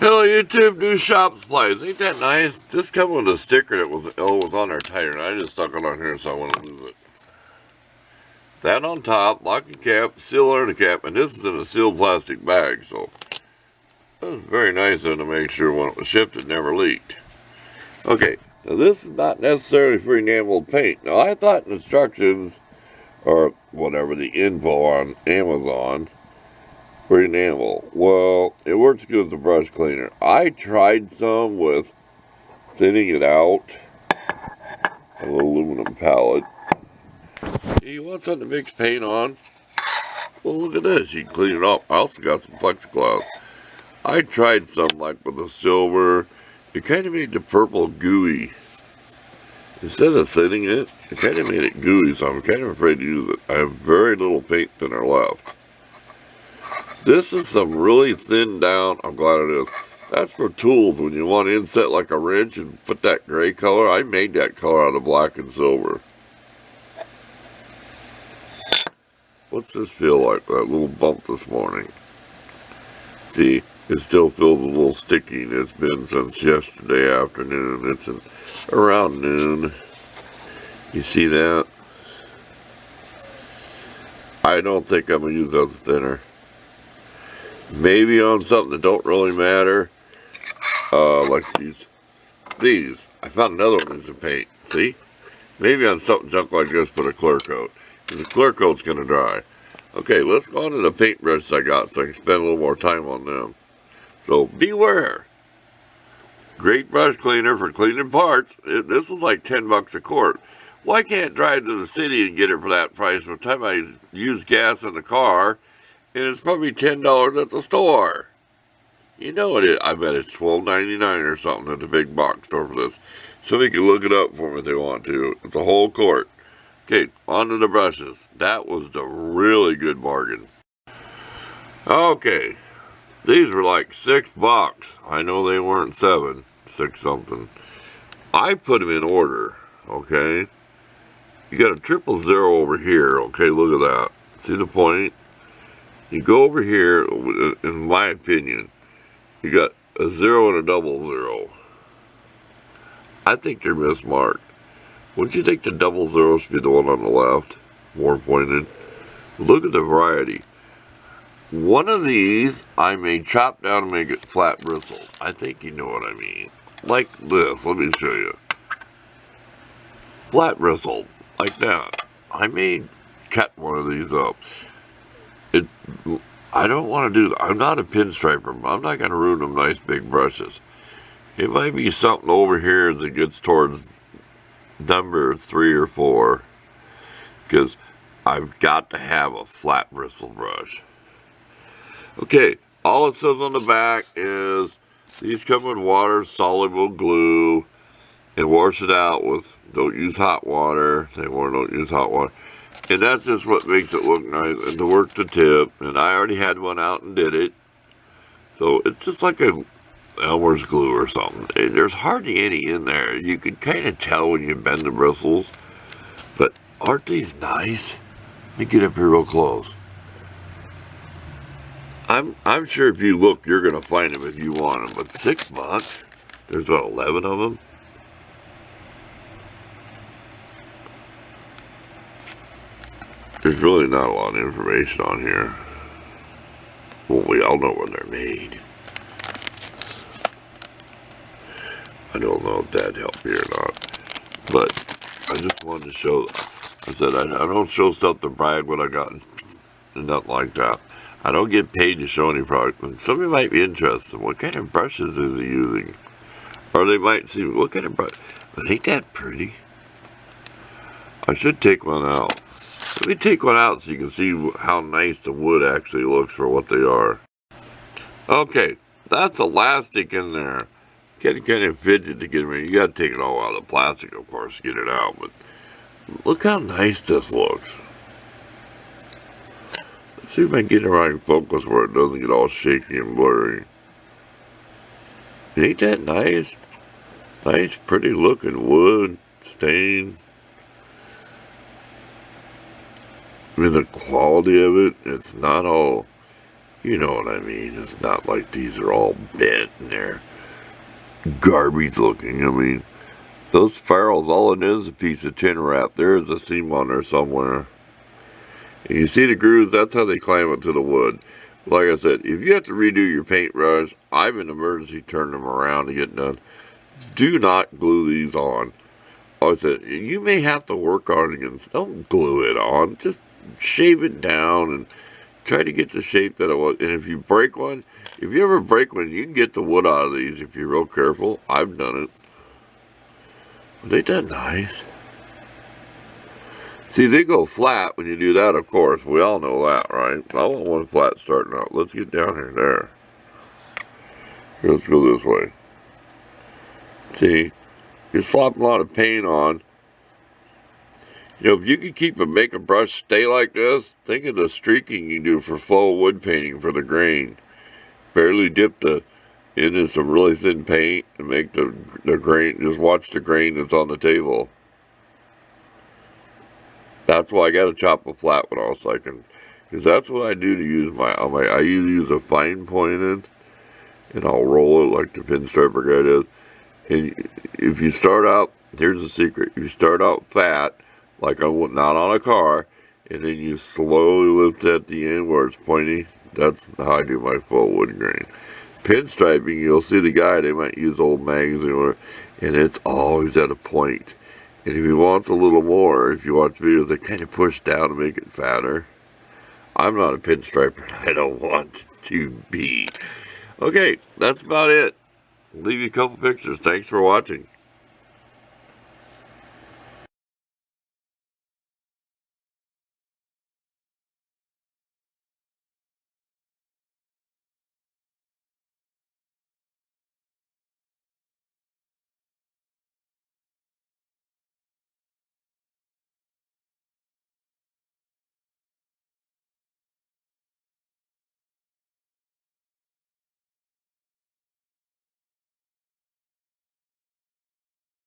Hello YouTube, new shop supplies. Ain't that nice? This come with a sticker that was on our tire, and I just stuck it on here so I want to lose it. That on top, locking cap, seal under the cap, and this is in a sealed plastic bag, so that was very nice of them to make sure when it was shipped it never leaked. Okay, now this is not necessarily for enameled paint. Now I thought instructions, or whatever, the info on Amazon, for enamel. Well, it works good with the brush cleaner. I tried some with thinning it out, a little aluminum palette. You want something to mix paint on? Well, look at this. You can clean it up. I also got some plexiglass. I tried some like with the silver. It kind of made the purple gooey. Instead of thinning it, it kind of made it gooey, so I'm kind of afraid to use it. I have very little paint thinner left. This is some really thinned down, I'm glad it is. That's for tools when you want to inset like a wrench and put that gray color. I made that color out of black and silver. What's this feel like, that little bump this morning? See, it still feels a little sticky, and it's been since yesterday afternoon. It's around noon. You see that? I don't think I'm going to use that as a thinner. Maybe on something that don't really matter, like these. I found another one in some paint, see? Maybe on something junk like this, put a clear coat, because the clear coat's going to dry. Okay, let's go on to the paintbrushes I got, so I can spend a little more time on them. So, beware. Great brush cleaner for cleaning parts. This was like 10 bucks a quart. Why can't I drive to the city and get it for that price? By the time I use gas in the car, and it's probably $10 at the store. You know it is. I bet it's $12.99 or something at the big box store for this. Somebody can look it up for me if they want to. It's a whole quart. Okay, on to the brushes. That was the really good bargain. Okay, these were like $6. I know they weren't 7, 6 something. I put them in order, okay? You got a 000 over here, okay, look at that. See the point? You go over here, in my opinion, you got a 0 and a 00. I think they're mismarked. Wouldn't you think the 00 should be the one on the left, more pointed? Look at the variety. One of these I may chop down and make it flat bristle. I think you know what I mean. Like this, let me show you. Flat bristle, like that. I may cut one of these up. I don't want to do that. I'm not a pinstriper. I'm not going to ruin them nice big brushes. It might be something over here as it gets towards number 3 or 4. Because I've got to have a flat bristle brush. Okay, all it says on the back is these come with water soluble glue and wash it out with, don't use hot water. They want to don't use hot water. And that's just what makes it look nice and to work the tip. And I already had one out and did it. So it's just like a Elmer's glue or something. There's hardly any in there. You can kind of tell when you bend the bristles. But aren't these nice? Let me get up here real close. I'm sure if you look, you're going to find them if you want them. But $6? There's what, 11 of them? There's really not a lot of information on here. Well, we all know where they're made. I don't know if that'd help me or not. But I just wanted to show, I said I don't show stuff to brag what I got and nothing like that. I don't get paid to show any product. And somebody might be interested. What kind of brushes is he using? Or they might see, what kind of brush? But ain't that pretty? I should take one out. Let me take one out so you can see how nice the wood actually looks for what they are. Okay, that's elastic in there. Kind of fidget to get it in. You got to take it all out of the plastic, of course, to get it out. But look how nice this looks. Let's see if I can get it right in focus where it doesn't get all shaky and blurry. Ain't that nice? Nice, pretty looking wood stain. I mean, the quality of it, it's not all, You know what I mean. It's not like these are all bent and they're garbage looking. I mean, those ferrules, all it is a piece of tin wrap. There is a seam on there somewhere. And you see the grooves, that's how they clamp it to the wood. Like I said, if you have to redo your paintbrush, I've in emergency turned them around to get done. Do not glue these on. Like I said, you may have to work on it again. Don't glue it on. Just shave it down and try to get the shape that it was. And if you break one, if you ever break one, you can get the wood out of these if you're real careful. I've done it. But ain't that nice? See, they go flat when you do that, of course. We all know that, right? I want one flat starting out. Let's get down here. There. Let's go this way. See, you slap a lot of paint on. You know, if you could make a brush stay like this, think of the streaking you do for faux wood painting for the grain. Barely dip into some really thin paint and make the grain, just watch the grain that's on the table. That's why I got to chop a flat one also, because that's what I do to use I use a fine pointed, and I'll roll it like the pinstriper guy does. And if you start out, here's the secret, you start out fat, like not on a car, and then you slowly lift at the end where it's pointy. That's how I do my full wood grain. Pinstriping, you'll see the guy, they might use old magazine, and it's always at a point. And if he wants a little more, if you watch videos, they kind of push down to make it fatter. I'm not a pinstriper. I don't want to be. Okay, that's about it. I'll leave you a couple pictures. Thanks for watching.